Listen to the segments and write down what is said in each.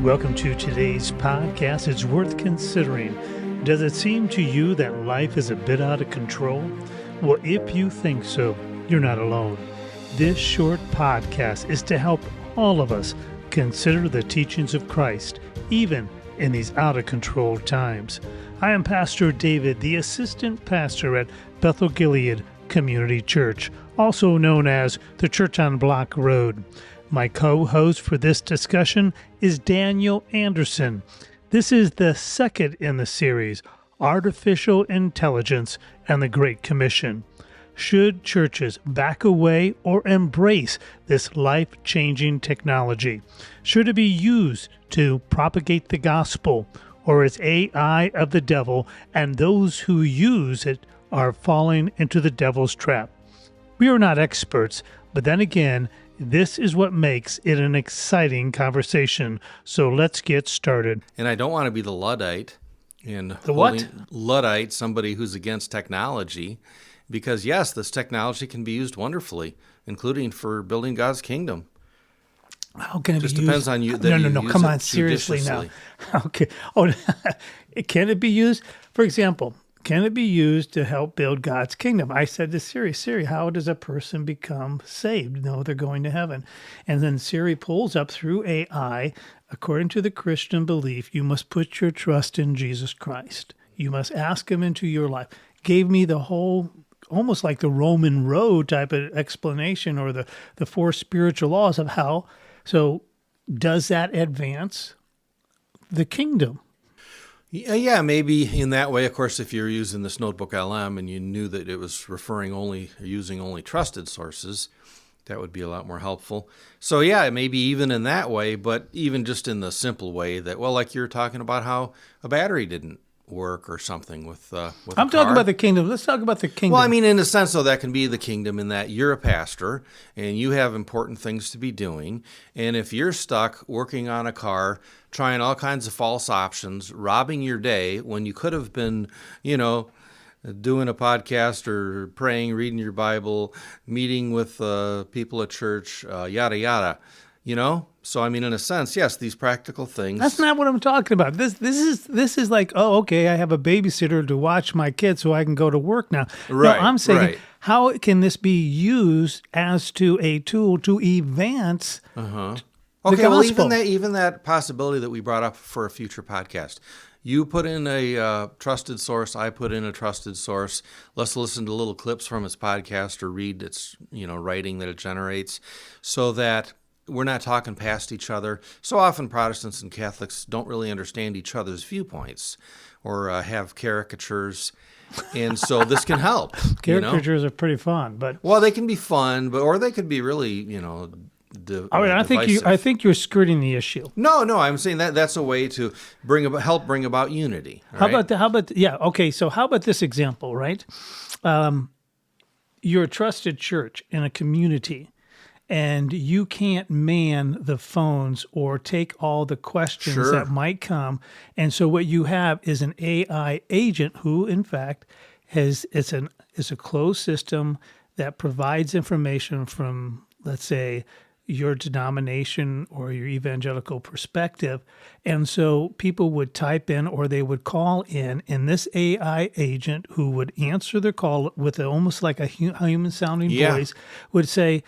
Welcome to today's podcast. It's worth considering. Does it seem to you that life is a bit out of control? Well, if you think so, you're not alone. This short podcast is to help all of us consider the teachings of Christ, even in these out of control times. I am Pastor David, the assistant pastor at Bethel Gilead Community Church, also known as the Church on Block Road. My co-host for this discussion is Daniel Anderson. This is the second in the series, Artificial Intelligence and the Great Commission. Should churches back away or embrace this life-changing technology? Should it be used to propagate the gospel, or is AI of the devil and those who use it are falling into the devil's trap? We are not experts, but then again, this is what makes it an exciting conversation. So let's get started. And I don't want to be the Luddite in the what? Luddite, somebody who's against technology, because yes, this technology can be used wonderfully, including for building God's kingdom. How can it just be used? Depends on you. No. Come on, seriously now. Okay. Oh, can it be used? For example, can it be used to help build God's kingdom? I said to Siri, how does a person become saved? No, they're going to heaven. And then Siri pulls up through AI, according to the Christian belief, you must put your trust in Jesus Christ. You must ask him into your life. Gave me the whole, almost like the Roman road type of explanation, or the four spiritual laws of how. So does that advance the kingdom? Yeah, maybe in that way. Of course, if you're using this Notebook LM and you knew that it was using only trusted sources, that would be a lot more helpful. So yeah, maybe even in that way, but even just in the simple way that, well, like you're talking about how a battery didn't work or something with I'm talking about the kingdom. Let's talk about the kingdom. Well, I mean, in a sense, though, that can be the kingdom in that you're a pastor and you have important things to be doing. And if you're stuck working on a car, trying all kinds of false options, robbing your day when you could have been, doing a podcast or praying, reading your Bible, meeting with people at church, yada, yada, So, I mean, in a sense, yes, these practical things. That's not what I'm talking about. This is like, oh, okay, I have a babysitter to watch my kids so I can go to work now. Right. No, I'm saying, how can this be used as to a tool to advance the gospel? Well, even that possibility that we brought up for a future podcast. You put in a trusted source, I put in a trusted source. Let's listen to little clips from its podcast or read its, writing that it generates, so that we're not talking past each other. So often Protestants and Catholics don't really understand each other's viewpoints or have caricatures. And so this can help. Caricatures are pretty fun, but well, they can be fun, or they could be really, I think you're skirting the issue. No, I'm saying that's a way to help bring about unity. So how about this example, right? You're a trusted church in a community, and you can't man the phones or take all the questions that might come. And so what you have is an AI agent who, in fact, is a closed system that provides information from, let's say, your denomination or your evangelical perspective. And so people would type in or they would call in, and this AI agent who would answer their call with almost like a human-sounding voice would say,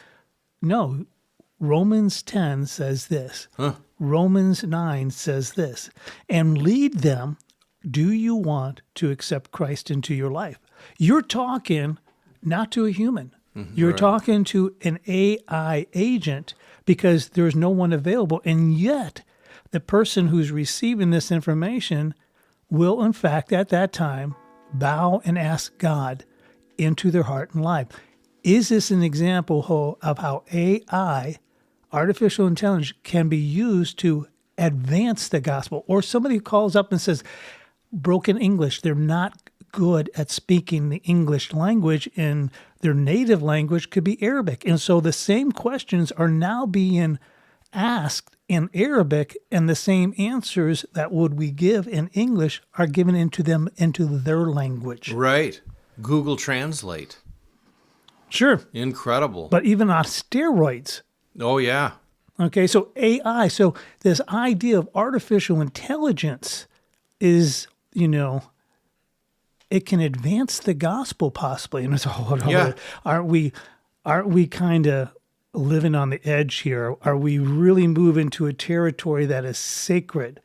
no, Romans 10 says this. Romans 9 says this. And lead them, do you want to accept Christ into your life? You're talking not to a human. You're talking to an AI agent because there's no one available. And yet, the person who's receiving this information will, in fact, at that time, bow and ask God into their heart and life. Is this an example of how AI, artificial intelligence, can be used to advance the gospel? Or somebody calls up and says, broken English, they're not good at speaking the English language, and their native language could be Arabic. And so the same questions are now being asked in Arabic, and the same answers that we give in English are given into their language. Right. Google Translate. Sure. Incredible. But even on steroids. Oh, yeah. Okay, so AI, so this idea of artificial intelligence is, it can advance the gospel possibly. And it's Yeah. aren't we kind of living on the edge here? Are we really moving to a territory that is sacred?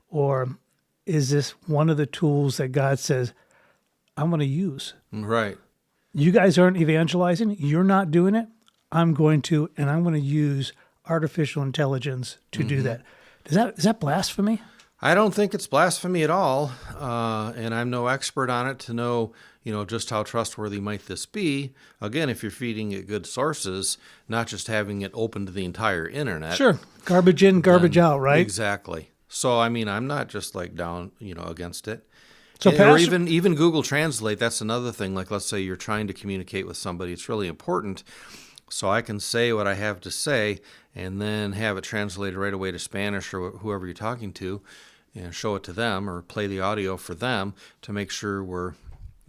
Or is this one of the tools that God says, I'm going to use? Right. You guys aren't evangelizing. You're not doing it. I'm going to, and I'm going to use artificial intelligence to do that. Is that blasphemy? I don't think it's blasphemy at all, and I'm no expert on it to know, just how trustworthy might this be. Again, if you're feeding it good sources, not just having it open to the entire internet. Sure, garbage in, garbage out, right? Exactly. So, I mean, I'm not just like down, against it. So, Or even Google Translate. That's another thing. Like, let's say you're trying to communicate with somebody. It's really important. So I can say what I have to say and then have it translated right away to Spanish or whoever you're talking to and show it to them or play the audio for them to make sure we're,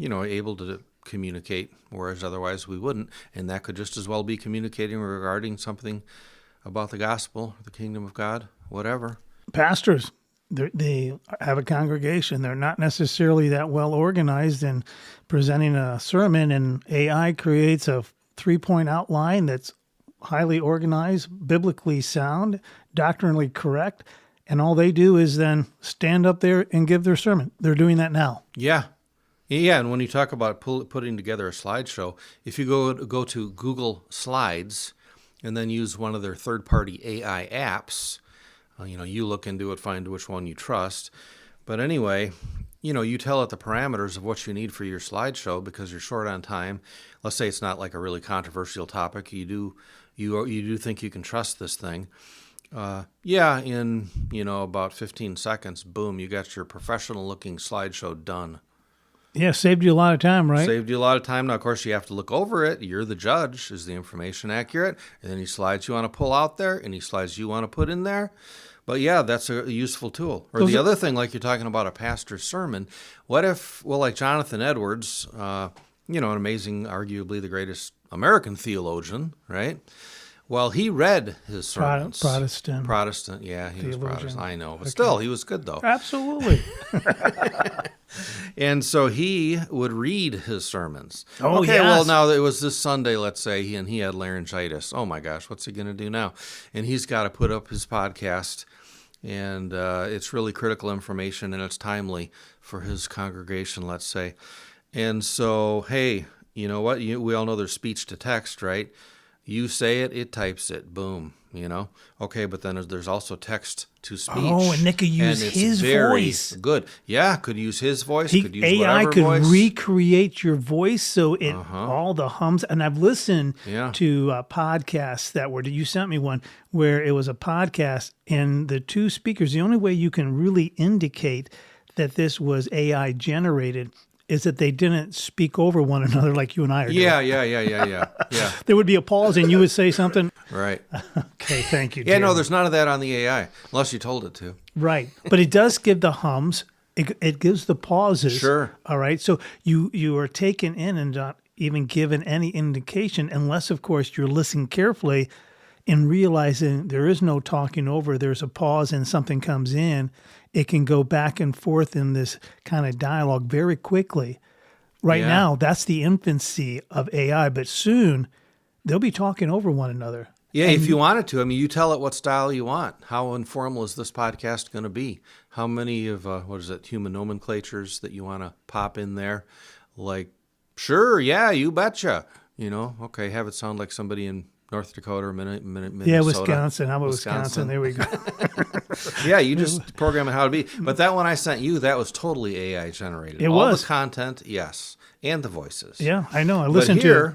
able to communicate, whereas otherwise we wouldn't. And that could just as well be communicating regarding something about the gospel, the kingdom of God, whatever. Pastors, they have a congregation. They're not necessarily that well organized in presenting a sermon, and AI creates a 3-point outline that's highly organized, biblically sound, doctrinally correct, and all they do is then stand up there and give their sermon. They're doing that now. Yeah. Yeah, and when you talk about putting together a slideshow, if you go to Google Slides and then use one of their third-party AI apps, you look into it, find which one you trust. But anyway, you tell it the parameters of what you need for your slideshow because you're short on time. Let's say it's not like a really controversial topic. You do think you can trust this thing. In about 15 seconds, boom, you got your professional-looking slideshow done. Yeah, saved you a lot of time, right? Saved you a lot of time. Now, of course, you have to look over it. You're the judge. Is the information accurate? And any slides you want to pull out there, any slides you want to put in there. But yeah, that's a useful tool. Or the other thing, like you're talking about a pastor's sermon, what if, like Jonathan Edwards, an amazing, arguably the greatest American theologian, right? Well, he read his sermons. Protestant, yeah, he was Protestant. I know, but still, he was good, though. Absolutely. And so he would read his sermons. Oh, okay, yes. well, now it was this Sunday, let's say, and he had laryngitis. Oh, my gosh, what's he going to do now? And he's got to put up his podcast, and it's really critical information, and it's timely for his congregation, let's say. And so, hey, you know what? We all know there's speech to text, right? You say it, it types it. Boom. Okay, but then there's also text to speech. Oh, and Nick could use his voice. Good. Yeah, could use his voice. Could use AI whatever could voice. recreate your voice so it all the hums. And I've listened to podcasts that were. You sent me one where it was a podcast, and the two speakers. The only way you can really indicate that this was AI generated is that they didn't speak over one another like you and I are doing. Yeah. There would be a pause, and you would say something. Right. Okay, thank you, Yeah, Jeremy. no, there's none of that on the AI, unless you told it to. Right. But it does give the hums. It gives the pauses. Sure. All right. So you are taken in and not even given any indication, unless, of course, you're listening carefully and realizing there is no talking over. There's a pause and something comes in. It can go back and forth in this kind of dialogue very quickly. Right now, that's the infancy of AI, but soon they'll be talking over one another. Yeah, if you wanted to. I mean, you tell it what style you want. How informal is this podcast going to be? How many of, human nomenclatures that you want to pop in there? Like, sure, yeah, you betcha. Okay, have it sound like somebody in North Dakota or Minnesota. Yeah, Wisconsin. How about Wisconsin? There we go. Yeah, you just program it how to be. But that one I sent you, that was totally AI generated. It All was. the content, yes, and the voices. Yeah, I know. I listened to to it.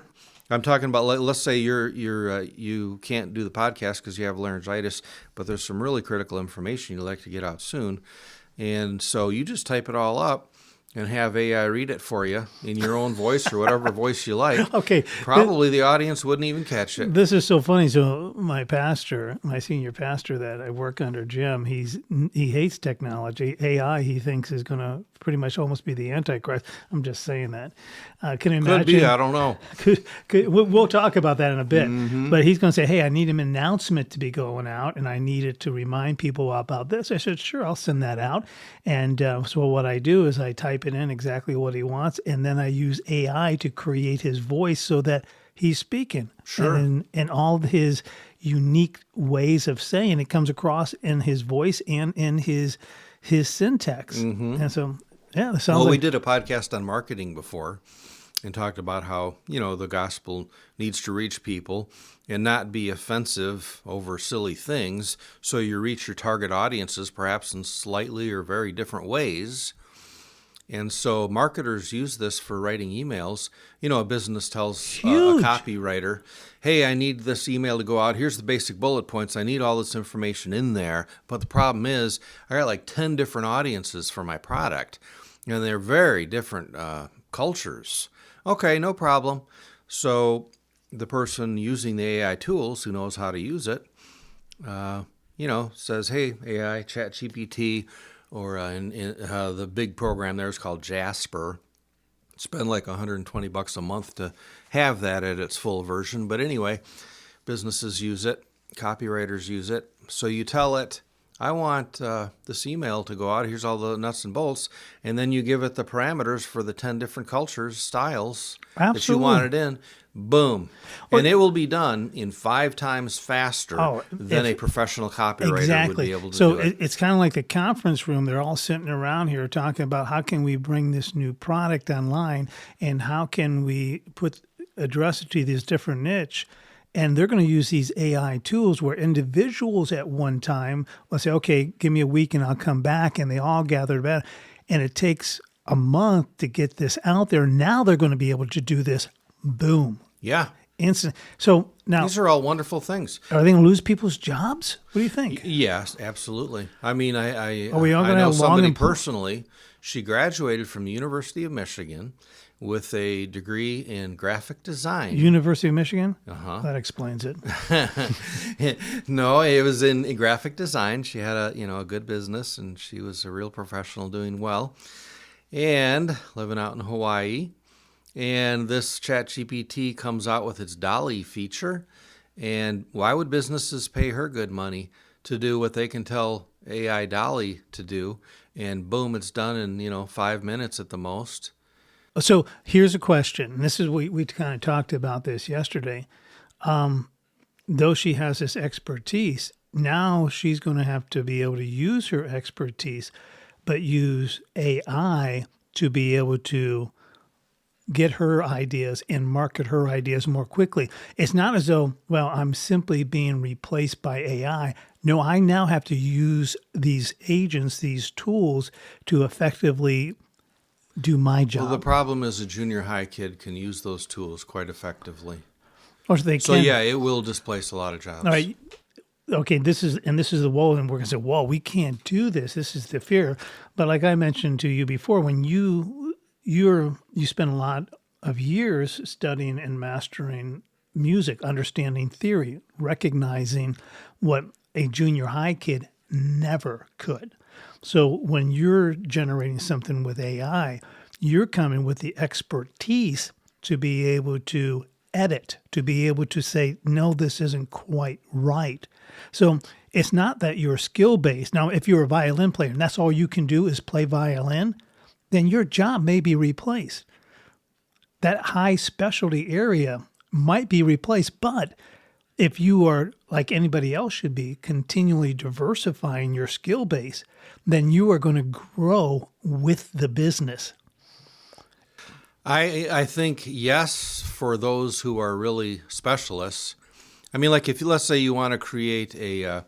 I'm talking about, let's say you can't do the podcast because you have laryngitis, but there's some really critical information you'd like to get out soon. And so you just type it all up, and have AI read it for you in your own voice or whatever voice you like, Okay. probably the audience wouldn't even catch it. This is so funny. So my pastor, my senior pastor that I work under, Jim, he hates technology. AI, he thinks, is going to pretty much almost be the Antichrist. I'm just saying that. Can you imagine? Could be, I don't know. We'll talk about that in a bit. But he's going to say, hey, I need an announcement to be going out, and I need it to remind people about this. I said, sure, I'll send that out. And so what I do is I type it in exactly what he wants, and then I use AI to create his voice so that he's speaking. Sure. And all of his unique ways of saying it comes across in his voice and in his syntax. And so, yeah, that sounds Well, like... we did a podcast on marketing before and talked about how, the gospel needs to reach people and not be offensive over silly things. So you reach your target audiences perhaps in slightly or very different ways. And so marketers use this for writing emails. A business tells a copywriter, hey, I need this email to go out. Here's the basic bullet points. I need all this information in there. But the problem is I got like 10 different audiences for my product, and they're very different cultures. Okay, no problem. So the person using the AI tools who knows how to use it, says, hey, AI, ChatGPT, or the big program there is called Jasper. Spend like $120 a month to have that at its full version. But anyway, businesses use it, copywriters use it. So you tell it, I want this email to go out. Here's all the nuts and bolts. And then you give it the parameters for the 10 different cultures, styles that you want it in. Boom. And it will be done in 5 times faster than a professional copywriter would be able to do it. So it's kind of like the conference room. They're all sitting around here talking about how can we bring this new product online and how can we address it to this different niche. And they're going to use these AI tools where individuals at one time will say, okay, give me a week and I'll come back. And they all gather together. And it takes a month to get this out there. Now they're going to be able to do this. Boom. Yeah. Instant. So now, these are all wonderful things. Are they going to lose people's jobs? What do you think? Yes, absolutely. I mean, I know somebody personally. She graduated from the University of Michigan with a degree in graphic design. University of Michigan? That explains it. No, it was in graphic design. She had a good business, and she was a real professional doing well, and living out in Hawaii. And this ChatGPT comes out with its DALL-E feature. And why would businesses pay her good money to do what they can tell AI DALL-E to do? And boom, it's done in, 5 minutes at the most. So here's a question. This is we kind of talked about this yesterday. Though she has this expertise, now she's going to have to be able to use her expertise, but use AI to be able to get her ideas and market her ideas more quickly. It's not as though, well, I'm simply being replaced by AI. No, I now have to use these agents, these tools to effectively do my job. Well, the problem is a junior high kid can use those tools quite effectively. Or they can. So yeah, it will displace a lot of jobs. All right. Okay, this is the woe, and we're going to say, well, we can't do this. This is the fear. But like I mentioned to you before, when you spend a lot of years studying and mastering music, understanding theory, recognizing what a junior high kid never could. So when you're generating something with AI, you're coming with the expertise to be able to edit, to be able to say, no, this isn't quite right. So it's not that you're skill-based. Now, if you're a violin player and that's all you can do is play violin, then your job may be replaced. That high specialty area might be replaced, but if you are, like anybody else should be, continually diversifying your skill base, then you are going to grow with the business. I think yes, for those who are really specialists. I mean, like let's say you want to create a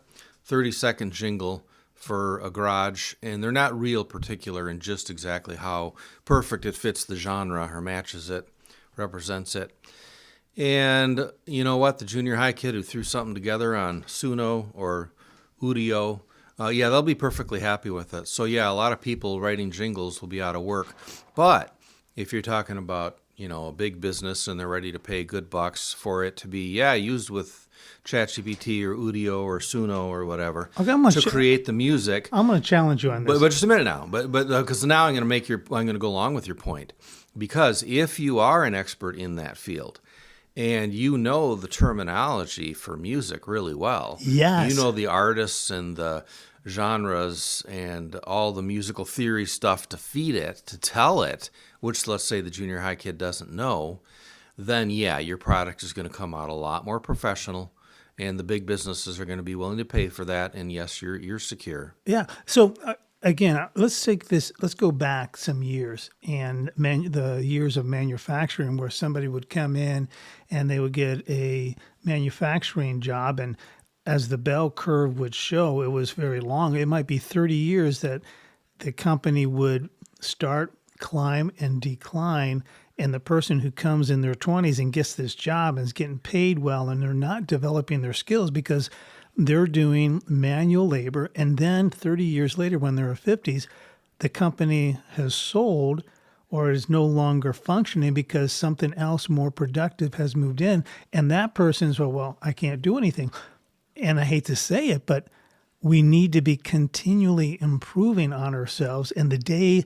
30-second jingle for a garage, and they're not real particular in just exactly how perfect it fits the genre or matches it, represents it. And you know what? The junior high kid who threw something together on Suno or Udio Yeah, they'll be perfectly happy with it. So yeah, a lot of people writing jingles will be out of work. But if you're talking about, a big business and they're ready to pay good bucks for it to be, used with ChatGPT or Udio or Suno or whatever to create the music. I'm going to challenge you on this. But just a minute now. But because now I'm going to go along with your point. Because if you are an expert in that field, and you know the terminology for music really well. Yes. You know the artists and the genres and all the musical theory stuff to feed it, to tell it, which let's say the junior high kid doesn't know, then your product is going to come out a lot more professional, and the big businesses are going to be willing to pay for that, and yes, you're secure. Yeah. So again, let's go back some years and the years of manufacturing where somebody would come in and they would get a manufacturing job. And as the bell curve would show, it was very long. It might be 30 years that the company would start, climb, and decline. And the person who comes in their 20s and gets this job and is getting paid well, and they're not developing their skills because they're doing manual labor, and then 30 years later, when they're 50s, the company has sold or is no longer functioning because something else more productive has moved in, and that person's, well, I can't do anything. And I hate to say it, but we need to be continually improving on ourselves, and the day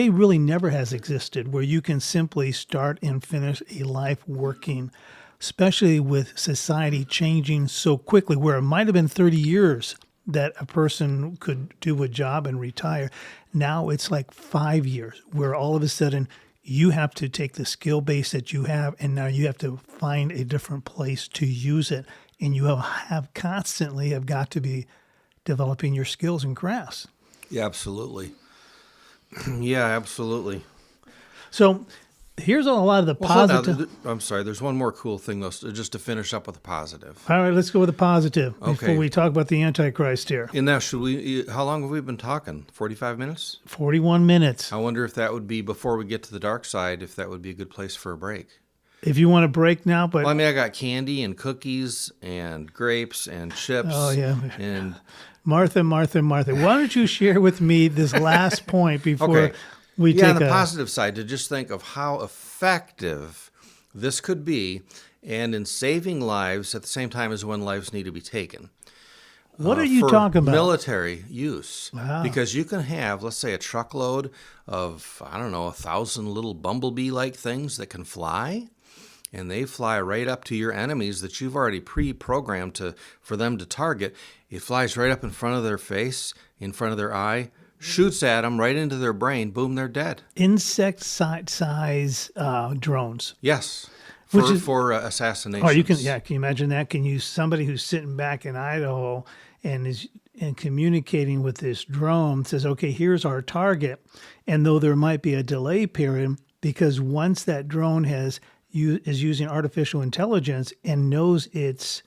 really never has existed where you can simply start and finish a life working, especially with society changing so quickly, where it might have been 30 years that a person could do a job and retire. Now it's like 5 years where all of a sudden you have to take the skill base that you have, and now you have to find a different place to use it. And you have constantly got to be developing your skills and crafts. Yeah, absolutely. Yeah, absolutely. So here's a lot of the positive. I'm sorry. There's one more cool thing, though, just to finish up with the positive. All right, let's go with the positive before we talk about the Antichrist here. And now, how long have we been talking? 45 minutes? 41 minutes. I wonder if that would be, before we get to the dark side, if that would be a good place for a break. If you want to break now, but... Well, I mean, I got candy and cookies and grapes and chips. Oh, yeah. And Martha. Why don't you share with me this last point before we take on the positive side, to just think of how effective this could be, and in saving lives at the same time as when lives need to be taken. What are you talking about? Military use. Wow. Because you can have, let's say, a truckload of, 1,000 little bumblebee-like things that can fly, and they fly right up to your enemies that you've already pre-programmed for them to target. It flies right up in front of their face, in front of their eye, shoots at them right into their brain. Boom, they're dead. Insect-size drones. Yes, for assassinations. Oh, can you imagine that? Can you, somebody who's sitting back in Idaho and communicating with this drone, says, okay, here's our target, and though there might be a delay period, because once that drone is using artificial intelligence and knows its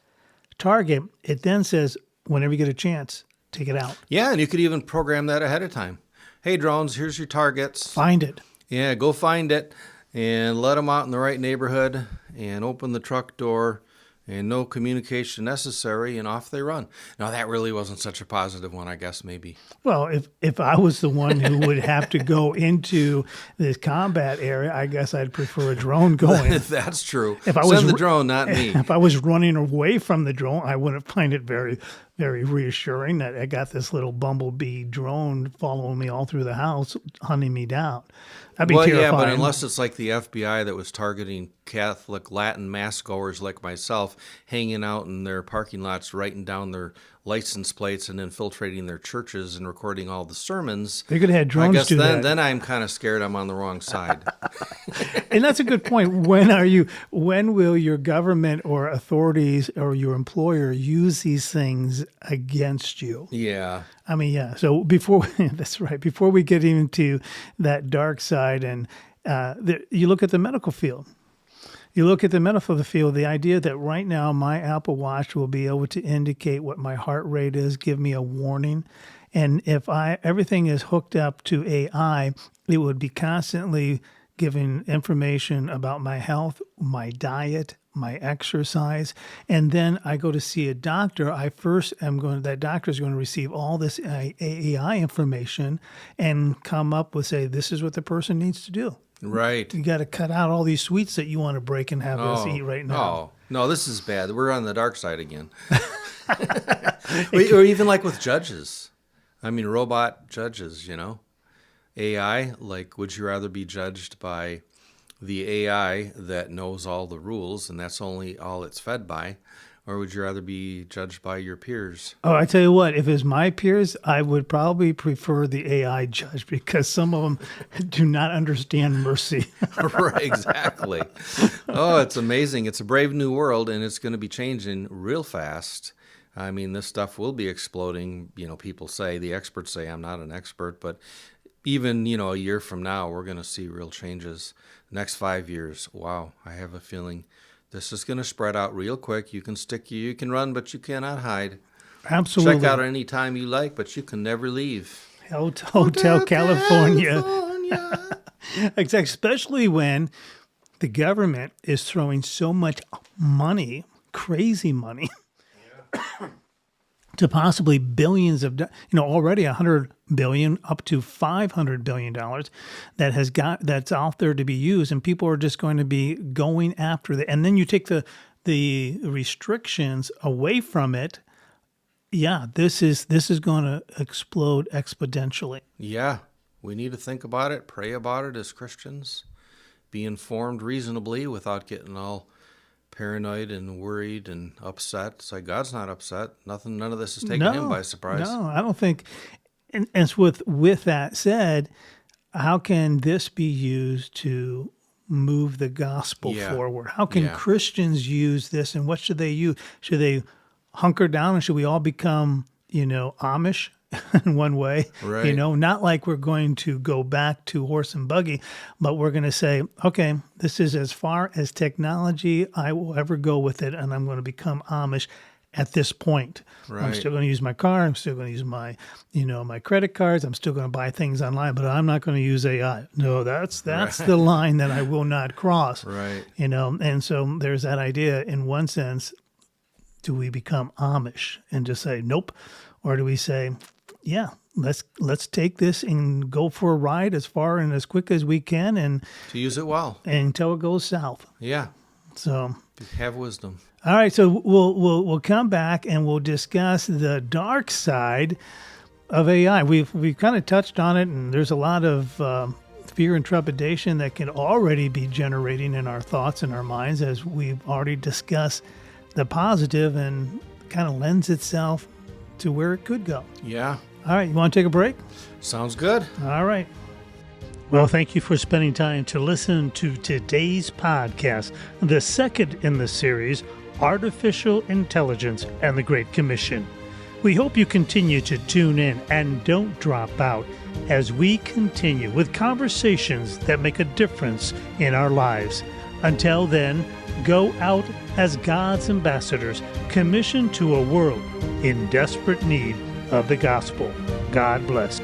target, it then says, whenever you get a chance, take it out. Yeah, and you could even program that ahead of time. Hey, drones, here's your targets. Find it. Yeah, go find it and let them out in the right neighborhood and open the truck door, and no communication necessary, and off they run. Now, that really wasn't such a positive one, I guess, maybe. Well, if I was the one who would have to go into this combat area, I guess I'd prefer a drone going. That's true. Send the drone, not me. If I was running away from the drone, I wouldn't find it very, very reassuring that I got this little bumblebee drone following me all through the house, hunting me down. That'd be terrifying. Yeah, but unless it's like the FBI that was targeting Catholic Latin mass goers like myself, hanging out in their parking lots, writing down their license plates and infiltrating their churches and recording all the sermons. They could have had drones do that. Then I'm kind of scared I'm on the wrong side. And that's a good point. When will your government or authorities or your employer use these things against you? Yeah. I mean, yeah. So that's right. Before we get into that dark side, and you look at the medical field. You look at the medical field, the idea that right now my Apple Watch will be able to indicate what my heart rate is, give me a warning. And if everything is hooked up to AI, it would be constantly giving information about my health, my diet, my exercise, and then I go to see a doctor. That doctor is going to receive all this AI information and come up with, say, this is what the person needs to do. Right. You got to cut out all these sweets that you want to break and have us eat right now. No, this is bad. We're on the dark side again. Or even like with judges. I mean, robot judges, AI, like, would you rather be judged by the AI that knows all the rules and that's only all it's fed by, or would you rather be judged by your peers? Oh, I tell you what, if it's my peers, I would probably prefer the AI judge because some of them do not understand mercy. Right, exactly. Oh, it's amazing. It's a brave new world, and it's going to be changing real fast. I mean, this stuff will be exploding. People say, the experts say, I'm not an expert, but even, a year from now, we're going to see real changes. Next 5 years, wow, I have a feeling this is going to spread out real quick. You can run, but you cannot hide. Absolutely. Check out any time you like, but you can never leave. Hotel California. Especially when the government is throwing so much money, crazy money, to possibly billions of, already $100 billion up to $500 billion that's out there to be used, and people are just going to be going after that. And then you take the restrictions away from it. Yeah, this is going to explode exponentially. Yeah, we need to think about it, pray about it as Christians, be informed reasonably without getting all paranoid and worried and upset. It's like God's not upset. None of this is taking him by surprise. No, I don't think. And with that said, how can this be used to move the gospel forward? How can Christians use this, and what should they use? Should they hunker down, and should we all become, Amish in one way? Right. Not like we're going to go back to horse and buggy, but we're going to say, okay, this is as far as technology I will ever go with it, and I'm going to become Amish at this point. Right. I'm still going to use my car. I'm still going to use my, my credit cards. I'm still going to buy things online, but I'm not going to use AI. No, that's the line that I will not cross. Right. And so there's that idea. In one sense, do we become Amish and just say nope, or do we say, yeah, let's take this and go for a ride as far and as quick as we can, and to use it well until it goes south. Yeah. So have wisdom. All right, so we'll come back and we'll discuss the dark side of AI. We've kind of touched on it, and there's a lot of fear and trepidation that can already be generating in our thoughts and our minds, as we've already discussed the positive, and kind of lends itself to where it could go. Yeah. All right, you want to take a break? Sounds good. All right. Well, thank you for spending time to listen to today's podcast, the second in the series, Artificial Intelligence and the Great Commission. We hope you continue to tune in and don't drop out as we continue with conversations that make a difference in our lives. Until then, go out as God's ambassadors, commissioned to a world in desperate need of the gospel. God bless.